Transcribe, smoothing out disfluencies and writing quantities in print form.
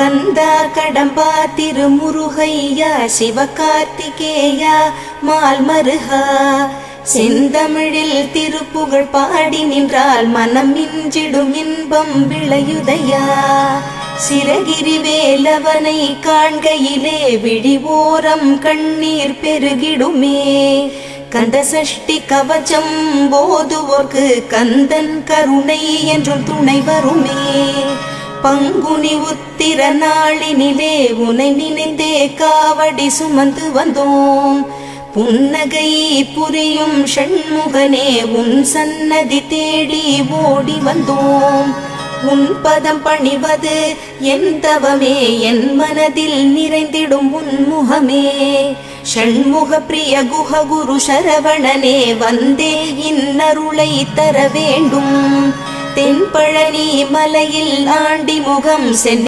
கந்தா கடம்பா திருமுருகையா சிவகார்த்திகேயா மால்மருகா செந்தமிழில் திருப்புகழ் பாடி நின்றால் மனம் மிஞ்சிடும் இன்பம் விளையுதையா சிரகிரி வேலவனை காண்கையிலே விழி ஓரம் கண்ணீர் பெருகிடுமே கந்த சஷ்டி கவச்சம் போதுவோர்க்கு கந்தன் கருணை என்றும் துணை வருமே பங்குனி உத்திர நாளினிலே உனை நினைந்தே காவடி சுமந்து வந்தோம் புன்னகை புரியும் ஷண்முகனே உன் சன்னதி தேடி ஓடி வந்தோம் உன் பதம் பணிவது என் தவமே என் மனதில் நிறைந்திடும் உன் முகமே ஷண்முக பிரிய குஹ குரு சரவணனே வந்தே இன்னருளை தர வேண்டும் தென்பழனி மலையில் ஆண்டி முகம் சென்று